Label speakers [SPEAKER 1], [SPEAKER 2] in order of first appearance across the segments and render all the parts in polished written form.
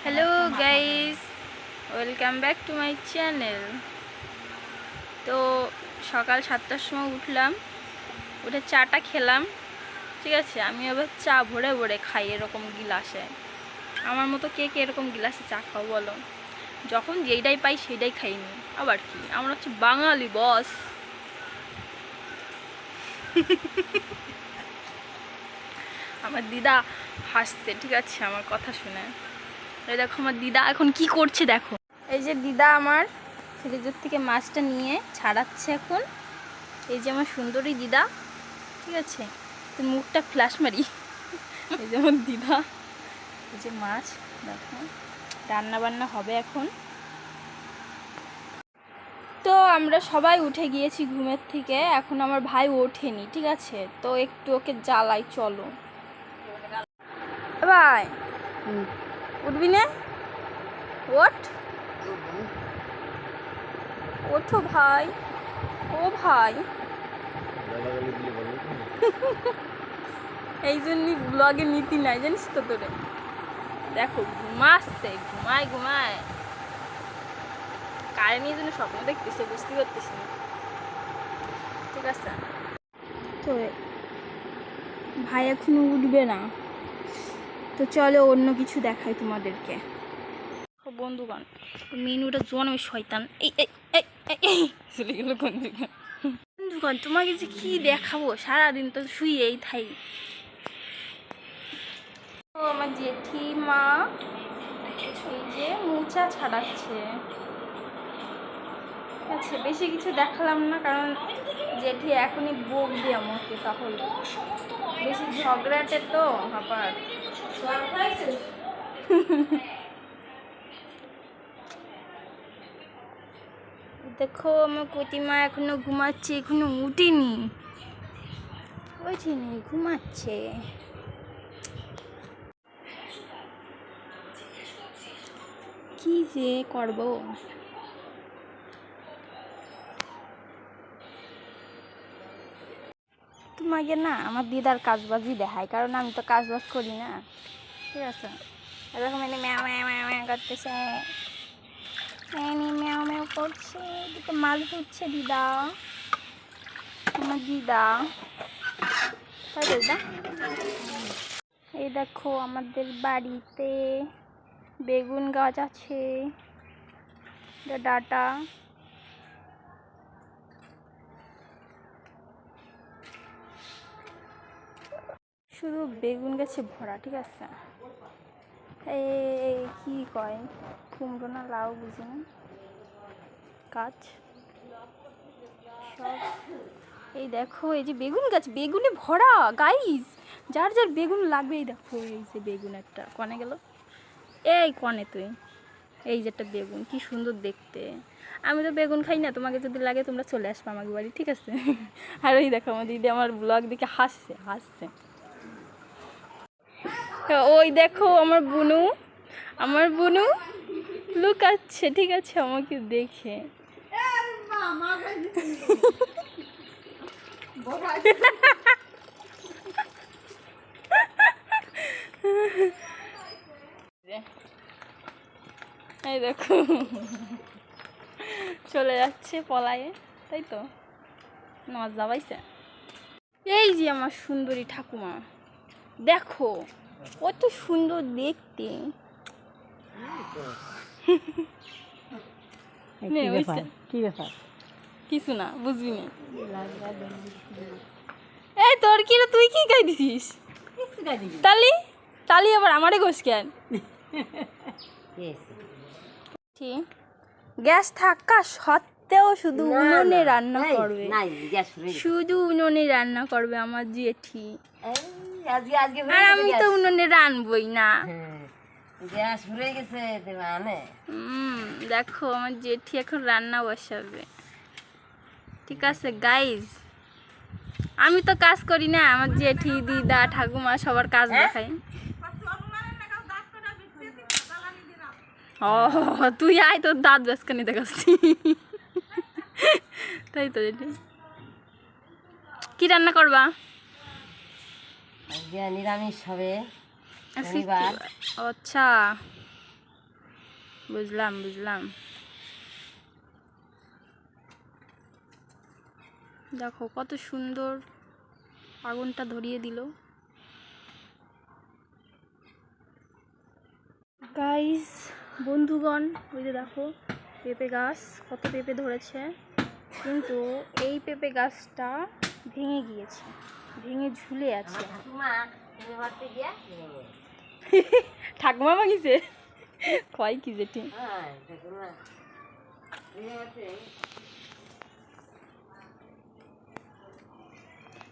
[SPEAKER 1] Hello guys, welcome back to my channel. তো সকাল 7টার সময় উঠলাম, উঠে চাটা খেলাম। ঠিক আছে, আমি আবার চা ভরে ভরে খাই এরকম গিলাসে। আমার মতো কে কে এরকম গিলাসে চা খাও বলো? যখন যেইটাই পাই সেইটাই খাইনি। আবার কি, আমরা হচ্ছে বাঙালি বস। আমার দিদা হাসছে, ঠিক আছে, আমার কথা শুনে। এই দেখো আমার দিদা এখন কি করছে দেখো। এই যে দিদা আমার ফ্রিজের থেকে মাছটা নিয়ে ছাড়াচ্ছে এখন। এই যে আমার সুন্দরী দিদা, ঠিক আছে, তো মুখটা ফ্ল্যাশ মারি। এই যে আমার দিদা, এই যে মাছ দেখো, রান্না বান্না হবে এখন। তো আমরা সবাই উঠে গিয়েছি ঘুমের থেকে, এখন আমার ভাই ওঠেনি, ঠিক আছে, তো একটু ওকে জ্বালাই, চলো ভাই। উঠবি না? ওঠ, ওঠো ভাই, ও ভাই। এই জন্যই ব্লগে নীতি নাই, জানিস তো তোরে। দেখো ঘুমাচ্ছে, ঘুমায় ঘুমায়, কারেন্ট নিয়ে জন্য স্বপ্ন দেখতেছে, বুঝতে পারতেছি না, ঠিক আছে। তো ভাই এখনো উঠবে না, তো চলো অন্য কিছু দেখাই তোমাদেরকে। বন্ধুগণ, মেনুটা জন্মে শয়তান। এই এই এই এই চলে গেল কোন দিকে। বন্ধুগণ, তোমাকে যে কি দেখাবো, সারাদিন তো শুয়েই থাই। তো আমার জেঠিমা এই যে মোচা ছাড়াচ্ছে, ঠিক আছে, বেশি কিছু দেখালাম না, কারণ জেঠি এখনই বকবে আমাকে, তাহলে বেশি ঝগড়াটে তো আবার। দেখো আমার কতিমা এখনো ঘুমাচ্ছে, এখনো উঠিনি, ওইঠিনি, ঘুমাচ্ছে। কি যে করবো, তোমাকে না আমার দিদার কাজবাজই দেখায়, কারণ আমি তো কাজবাজ করি না, ঠিক আছে। এরকম এনে ম্যাও ম্যাও ম্যাও ম্যাও করতেছে, এনে ম্যাও ম্যাও করছে, এদিকে মাছ ধরছে দিদা, আমার দিদা, তাই দিদা। এই দেখো আমাদের বাড়িতে বেগুন গাছ আছে, ডাটা, শুধু বেগুন গাছে ভরা, ঠিক আছে। এই কি কয়, কুমড়ো না লাউ বুঝি না, গাছ সব। এই দেখো এই যে বেগুন গাছ, বেগুনে ভরা গাইস, যার যার বেগুন লাগবে এই দেখো, এই যে বেগুন একটা কনে গেল, এই কনে তুই, এই যে একটা বেগুন, কি সুন্দর দেখতে। আমি তো বেগুন খাই না, তোমাকে যদি লাগে তোমরা চলে আসবে আমাকে বাড়ি, ঠিক আছে। আর ওই দেখো আমার দিদি আমার ব্লগ দেখে হাসছে হাসছে। ওই দেখো আমার বুনু, আমার বুনু লুকাচ্ছে, ঠিক আছে, আমাকে দেখে। এই দেখো চলে যাচ্ছে পলায়ে, তাই তো মজা পাইছে। এই যে আমার সুন্দরী ঠাকুমা, দেখো কত সুন্দর দেখতে। কিছু না, বুঝবি না। এই তোর কি রে, তুই কি গাই দিছিস? তালি তালি আবার আমারে গোস কেন? গ্যাস থাকা সত্ত্বেও শুধু উনুনে রান্না করবে, শুধু উনুনে রান্না করবে আমার জেঠি। আর আমি তো উনুনে রানবই না। দেখো আমার জেঠি এখন রান্না বসাবে, ঠিক আছে গাইজ। আমি তো কাজ করি না, আমার জেঠি দিদা ঠাকুমা সবার কাজ দেখাই। ও তুই আয়, তোর দাঁত বেসকানি দেখাচ্ছি। তাই তো জেঠি, কি রান্না করবা?
[SPEAKER 2] নিরামিষ হবে।
[SPEAKER 1] আচ্ছা, বুঝলাম বুঝলাম। দেখো কত সুন্দর আগুনটা ধরিয়ে দিল। গাইস বন্ধুগণ, ওই যে দেখো পেঁপে গাছ, কত পেঁপে ধরেছে, কিন্তু এই পেঁপে গাছটা ভেঙে গিয়েছে, ভেঙে ঝুলে আছে। ঠাকুমা ভাঙিছে কয় কি যেটি।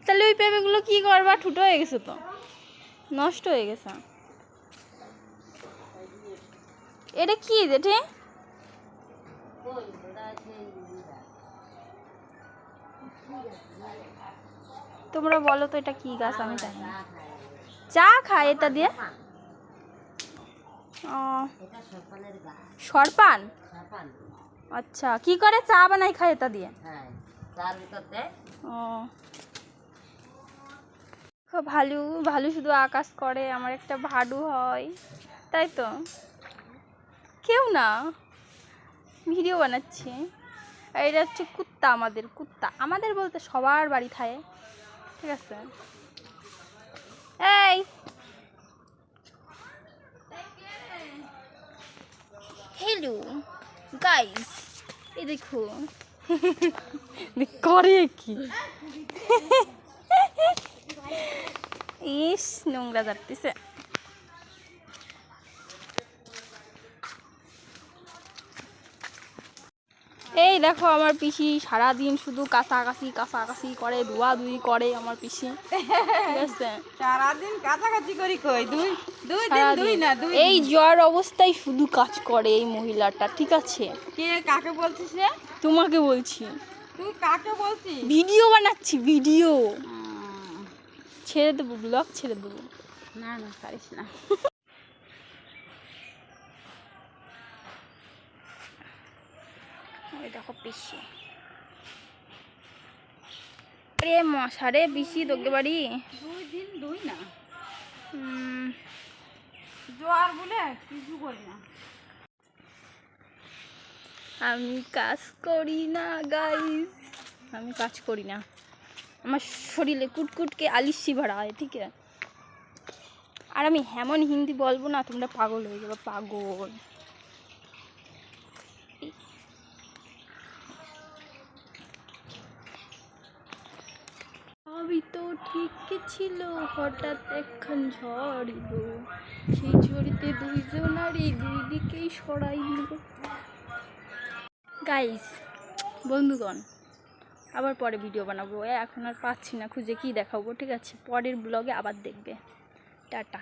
[SPEAKER 1] তাহলে ওই পেঁপেগুলো কি করবা? ঠুটো হয়ে গেছে তো, নষ্ট হয়ে গেছে। এটা কি জেঠি? তোমরা বলো তো এটা কি গাছ? আমি জানি না। চা খায় এটা দিয়ে? সরপান। আচ্ছা, কি করে চা বানাই খায় এটা দিয়ে? ও ভালু, ভালু শুধু আকাশ করে, আমার একটা ভালু হয়, তাই তো? কেউ না, ভিডিও বানাচ্ছি। আর এটা হচ্ছে কুত্তা, আমাদের কুত্তা, আমাদের বলতে সবার বাড়ি থাকে, ঠিক আছে? এই হ্যালো গাইস, এই দেখো করে কি ইস, নোংরা যাচ্ছে। এই দেখো আমার পিসি সারাদিন শুধু কাছাকাছি করে, ধোয়াধুয়ি করে আমার পিসি, ঠিক আছে?
[SPEAKER 2] সারাদিন কাছাকাছি করি কই,
[SPEAKER 1] এই জ্বর অবস্থায় শুধু কাজ করে এই মহিলাটা, ঠিক আছে?
[SPEAKER 2] কে কাকে বলছিস রে?
[SPEAKER 1] তোমাকে বলছি।
[SPEAKER 2] তুই কাকে বলছিস?
[SPEAKER 1] ভিডিও বানাচ্ছি, ভিডিও ছেড়ে দেবো, ব্লগ ছেড়ে দেবো।
[SPEAKER 2] না না, পারিস না।
[SPEAKER 1] ওই দেখো পিসি, রে মশারে পিসি তোকে বাড়ি
[SPEAKER 2] 2 দিন 2 না, জ্বর বলে কিছু করি না।
[SPEAKER 1] আমি কাজ করি না গাইস, আমি কাজ করি না, আমার শরীরে কুটকুটকে আলিশি ভরা হয়, ঠিক আছে? আর আমি এমন হিন্দি বলবো না, তোমরা পাগল হয়ে যাবে, পাগল। আমি তো ঠিক ছিল, হঠাৎ একখান ঝড় এলো, সেই ঝড়িতে দুইজনারই দুই দিকেই সরাই দিল। গাইস বন্ধুগণ, আবার পরে ভিডিও বানাবো, এখন আর পাচ্ছি না খুঁজে কি দেখাবো, ঠিক আছে? পরের ব্লগে আবার দেখবে। টাটা।